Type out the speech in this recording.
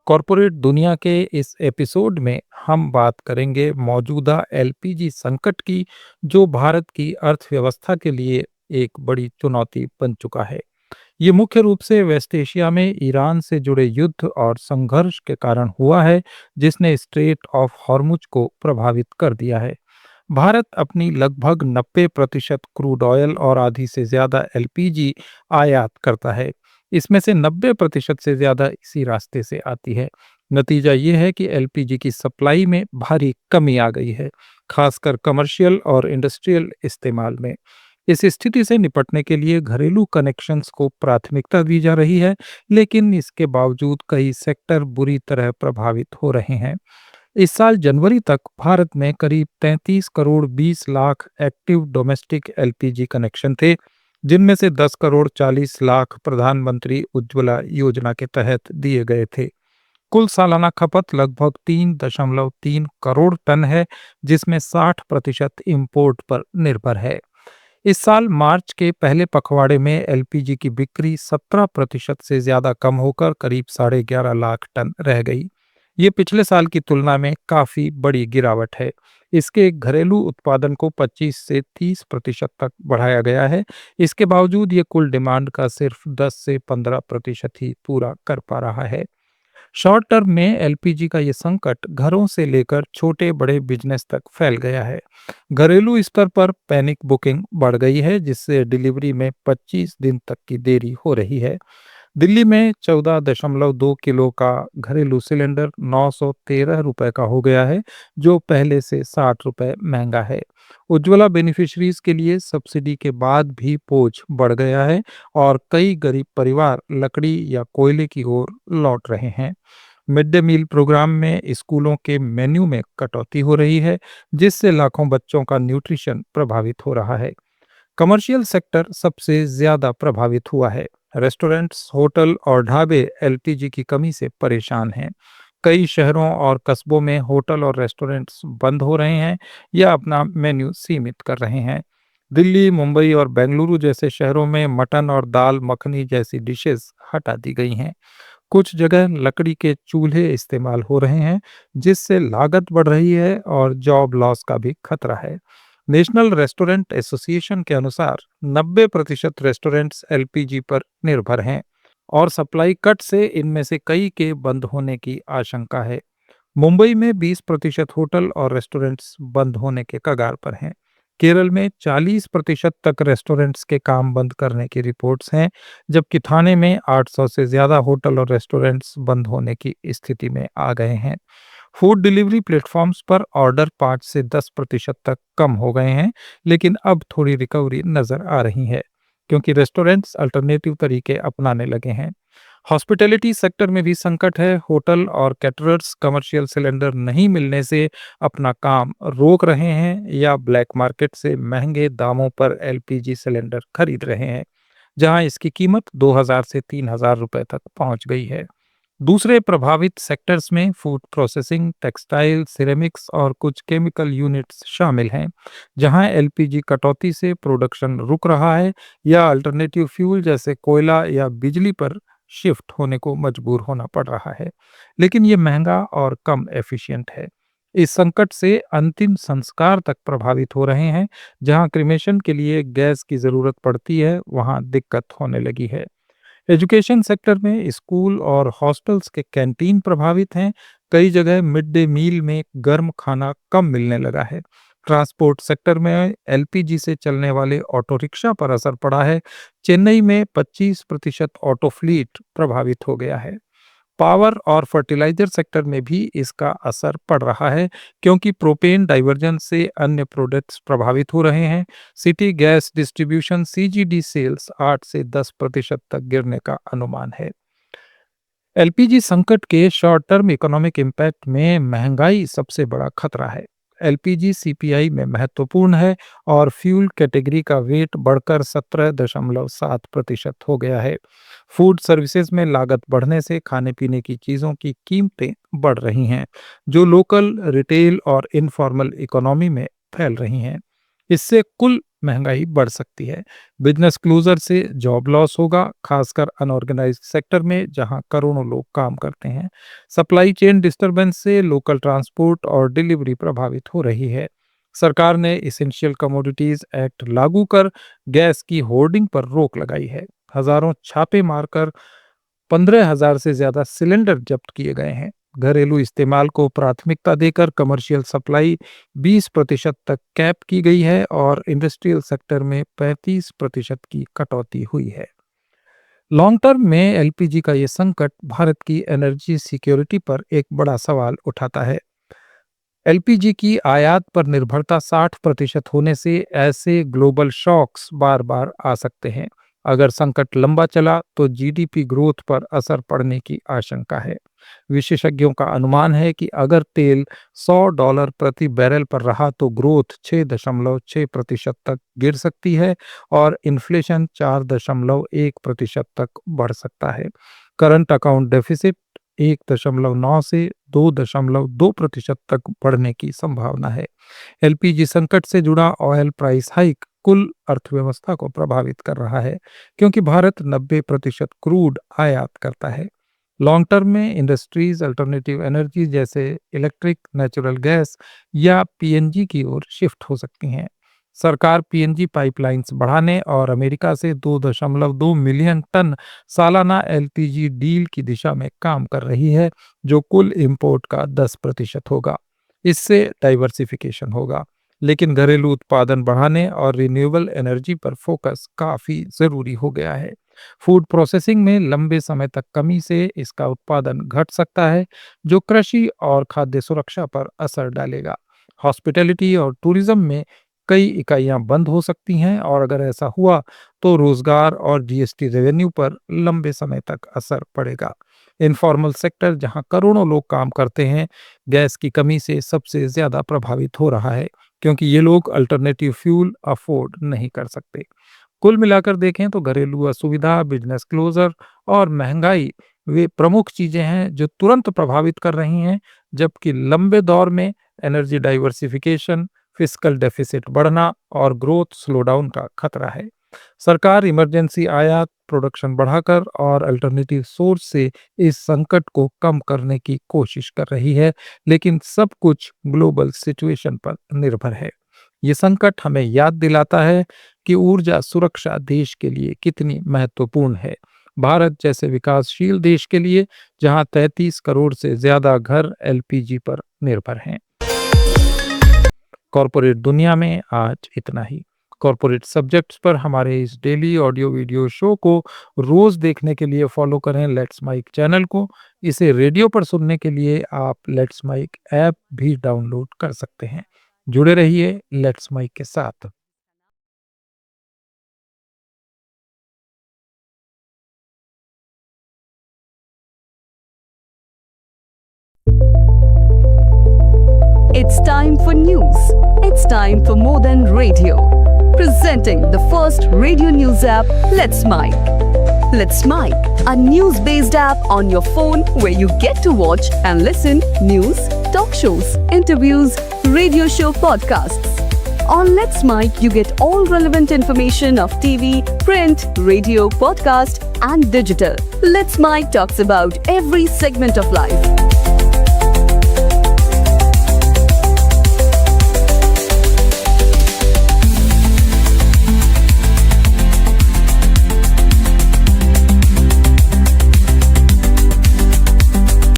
Corporate दुनिया के इस एपिसोड में हम बात करेंगे मौजूदा एलपीजी संकट की, जो भारत की अर्थव्यवस्था के लिए एक बड़ी चुनौती बन चुका है। ये मुख्य रूप से वेस्ट एशिया में ईरान से जुड़े युद्ध और संघर्ष के कारण हुआ है, जिसने स्ट्रेट ऑफ हॉर्मुज को प्रभावित कर दिया है। भारत अपनी लगभग 90% क्रूड ऑयल और आधी से ज्यादा एलपीजी आयात करता है। इसमें से 90% से ज्यादा इसी रास्ते से आती है। नतीजा ये है कि एलपीजी की सप्लाई में भारी कमी आ गई है, खासकर कमर्शियल और इंडस्ट्रियल इस्तेमाल में। इस स्थिति से निपटने के लिए घरेलू कनेक्शंस को प्राथमिकता दी जा रही है, लेकिन इसके बावजूद कई सेक्टर बुरी तरह प्रभावित हो रहे हैं। इस साल जनवरी तक भारत में करीब 33 crore 20 lakh active domestic LPG connection थे, जिनमें से 10 करोड़ 40 लाख प्रधानमंत्री उज्ज्वला योजना के तहत दिए गए थे। कुल सालाना खपत लगभग 3.3 करोड़ टन है, जिसमें 60% इंपोर्ट पर निर्भर है। इस साल मार्च के पहले पखवाड़े में एलपीजी की बिक्री 17% से ज्यादा कम होकर करीब 11.5 लाख टन रह गई। ये पिछले साल की तुलना में काफी बड़ी गिरावट है। इसके घरेलू उत्पादन को 25 से 30% तक बढ़ाया गया है। इसके बावजूद ये कुल डिमांड का सिर्फ 10 से 15% ही पूरा कर पा रहा है। शॉर्ट टर्म में एलपीजी का ये संकट घरों से लेकर छोटे बड़े बिजनेस तक फैल गया है। घरेलू स्तर पर पैनिक बुकिंग बढ़ गई है, जिससे डिलीवरी में 25 दिन तक की देरी हो रही है। दिल्ली में 14.2 किलो का घरेलू सिलेंडर 913 रुपए का हो गया है, जो पहले से 60 रुपए महंगा है। उज्ज्वला बेनिफिशरीज के लिए सब्सिडी के बाद भी बोझ बढ़ गया है और कई गरीब परिवार लकड़ी या कोयले की ओर लौट रहे हैं। मिड डे मील प्रोग्राम में स्कूलों के मेन्यू में कटौती हो रही है, जिससे लाखों बच्चों का न्यूट्रिशन प्रभावित हो रहा है। कमर्शियल सेक्टर सबसे ज्यादा प्रभावित हुआ है। रेस्टोरेंट्स, होटल और ढाबे एलपीजी की कमी से परेशान हैं। कई शहरों और कस्बों में होटल और रेस्टोरेंट्स बंद हो रहे हैं या अपना मेन्यू सीमित कर रहे हैं। दिल्ली, मुंबई और बेंगलुरु जैसे शहरों में मटन और दाल मखनी जैसी डिशेस हटा दी गई हैं। कुछ जगह लकड़ी के चूल्हे इस्तेमाल हो रहे हैं, जिससे लागत बढ़ रही है और जॉब लॉस का भी खतरा है। नेशनल रेस्टोरेंट एसोसिएशन के अनुसार 90% रेस्टोरेंट्स एलपीजी पर निर्भर हैं और सप्लाई कट से इनमें से कई के बंद होने की आशंका है। मुंबई में 20% होटल और रेस्टोरेंट्स बंद होने के कगार पर हैं। केरल में 40% तक रेस्टोरेंट्स के काम बंद करने की रिपोर्ट्स हैं, जबकि थाने में 800 से ज्यादा होटल और रेस्टोरेंट्स बंद होने की स्थिति में आ गए हैं। फूड डिलीवरी प्लेटफॉर्म्स पर ऑर्डर 5 से 10% तक कम हो गए हैं, लेकिन अब थोड़ी रिकवरी नजर आ रही है, क्योंकि रेस्टोरेंट्स अल्टरनेटिव तरीके अपनाने लगे हैं। हॉस्पिटैलिटी सेक्टर में भी संकट है। होटल और कैटरर्स कमर्शियल सिलेंडर नहीं मिलने से अपना काम रोक रहे हैं या ब्लैक मार्केट से महंगे दामों पर एलपीजी सिलेंडर खरीद रहे हैं, जहां इसकी कीमत 2000 से 3000 रुपए तक पहुंच गई है। दूसरे प्रभावित सेक्टर्स में फूड प्रोसेसिंग, टेक्सटाइल, सिरेमिक्स और कुछ केमिकल यूनिट्स शामिल हैं, जहां एलपीजी कटौती से प्रोडक्शन रुक रहा है या अल्टरनेटिव फ्यूल जैसे कोयला या बिजली पर शिफ्ट होने को मजबूर होना पड़ रहा है। लेकिन ये महंगा और कम एफिशिएंट है। इस संकट से अंतिम संस्कार तक प्रभावित हो रहे हैं। जहां क्रिमेशन के लिए गैस की जरूरत पड़ती है, वहां दिक्कत होने लगी है। एजुकेशन सेक्टर में स्कूल और हॉस्टल्स के कैंटीन प्रभावित हैं। कई जगह मिड डे मील में गर्म खाना कम मिलने लगा है। ट्रांसपोर्ट सेक्टर में एलपीजी से चलने वाले ऑटो रिक्शा पर असर पड़ा है। चेन्नई में 25% ऑटो फ्लीट प्रभावित हो गया है। पावर और फर्टिलाइजर सेक्टर में भी इसका असर पड़ रहा है, क्योंकि प्रोपेन डाइवर्जन से अन्य प्रोडक्ट्स प्रभावित हो रहे हैं। City gas distribution CGD sales 8 से 10% तक गिरने का अनुमान है। एलपीजी संकट के शॉर्ट टर्म इकोनॉमिक इम्पैक्ट में महंगाई सबसे बड़ा खतरा है। एलपीजी सीपीआई में महत्वपूर्ण है और फ्यूल कैटेगरी का वेट बढ़कर 17.7% हो गया है। फूड सर्विसेज में लागत बढ़ने से खाने पीने की चीज़ों की कीमतें बढ़ रही हैं, जो लोकल, रिटेल और इनफॉर्मल इकोनॉमी में फैल रही हैं। इससे कुल महंगाई बढ़ सकती है। बिजनेस क्लोजर से जॉब लॉस होगा, खासकर अनऑर्गेनाइज्ड सेक्टर में जहां करोड़ों लोग काम करते हैं। सप्लाई चेन डिस्टरबेंस से लोकल ट्रांसपोर्ट और डिलीवरी प्रभावित हो रही है। सरकार ने इसेंशियल कमोडिटीज एक्ट लागू कर गैस की होर्डिंग पर रोक लगाई है। हजारों छापे मारकर 15,000 से ज्यादा सिलेंडर जब्त किए गए हैं। घरेलू इस्तेमाल को प्राथमिकता देकर कमर्शियल सप्लाई 20% तक कैप की गई है और इंडस्ट्रियल सेक्टर में 35% की कटौती हुई है। लॉन्ग टर्म में एलपीजी का ये संकट भारत की एनर्जी सिक्योरिटी पर एक बड़ा सवाल उठाता है। एलपीजी की आयात पर निर्भरता 60% होने से ऐसे ग्लोबल शॉक्स बार बार आ सकते हैं। अगर संकट लंबा चला तो जीडीपी ग्रोथ पर असर पड़ने की आशंका है। विशेषज्ञों का अनुमान है कि अगर तेल $100 प्रति बैरल पर रहा तो ग्रोथ 6.6% तक गिर सकती है और इन्फ्लेशन 4.1% तक बढ़ सकता है। करंट अकाउंट डेफिसिट 1.9 से 2.2% तक बढ़ने की संभावना है। एलपीजी संकट से जुड़ा ऑयल प्राइस हाइक कुल अर्थव्यवस्था को प्रभावित कर रहा है, क्योंकि भारत 90% क्रूड आयात करता है। लॉन्ग टर्म में इंडस्ट्रीज अल्टरनेटिव एनर्जी जैसे इलेक्ट्रिक, नेचुरल गैस या पीएनजी की ओर शिफ्ट हो सकती हैं। सरकार पीएनजी पाइपलाइंस बढ़ाने और अमेरिका से 2.2 मिलियन टन सालाना एलपीजी डील की दिशा में काम कर रही है, जो कुल इंपोर्ट का 10% होगा। इससे डाइवर्सिफिकेशन होगा, लेकिन घरेलू उत्पादन बढ़ाने और रिन्यूएबल एनर्जी पर फोकस काफी जरूरी हो गया है। फूड प्रोसेसिंग में लंबे समय तक कमी से इसका उत्पादन घट सकता है, जो कृषि और खाद्य सुरक्षा पर असर डालेगा। हॉस्पिटैलिटी और टूरिज्म में कई इकाइयां बंद हो सकती हैं और अगर ऐसा हुआ तो रोजगार और जीएसटी रेवेन्यू पर लंबे समय तक असर पड़ेगा। इनफॉर्मल सेक्टर, जहां करोड़ों लोग काम करते हैं, गैस की कमी से सबसे ज्यादा प्रभावित हो रहा है, क्योंकि ये लोग अल्टरनेटिव फ्यूल अफोर्ड नहीं कर सकते। कुल मिलाकर देखें तो घरेलू असुविधा, बिजनेस क्लोजर और महंगाई वे प्रमुख चीजें हैं जो तुरंत प्रभावित कर रही हैं, जबकि लंबे दौर में एनर्जी डाइवर्सिफिकेशन, फिस्कल डेफिसिट बढ़ना और ग्रोथ स्लोडाउन का खतरा है। सरकार इमरजेंसी आयात, प्रोडक्शन बढ़ाकर और अल्टरनेटिव सोर्स से इस संकट को कम करने की कोशिश कर रही है, लेकिन सब कुछ ग्लोबल सिचुएशन पर निर्भर है। ये संकट हमें याद दिलाता है कि ऊर्जा सुरक्षा देश के लिए कितनी महत्वपूर्ण है। भारत जैसे विकासशील देश के लिए, जहां 33 करोड़ से ज्यादा घर एलपीजी पर निर्भर हैं। कॉरपोरेट दुनिया में आज इतना ही। कॉरपोरेट सब्जेक्ट्स पर हमारे इस डेली ऑडियो वीडियो शो को रोज देखने के लिए फॉलो करें लेट्स माइक चैनल को। इसे रेडियो पर सुनने के लिए आप लेट्स माइक ऐप भी डाउनलोड कर सकते हैं। जुड़े रहिए लेट्स माइक के साथ। It's time for news. It's time for more than radio. Presenting the first radio news app, Let's Mic. Let's Mic, a news-based app on your phone where you get to watch and listen news, talk shows, interviews, radio show podcasts. On Let's Mic, you get all relevant information of TV, print, radio, podcast, and digital. Let's Mic talks about every segment of life.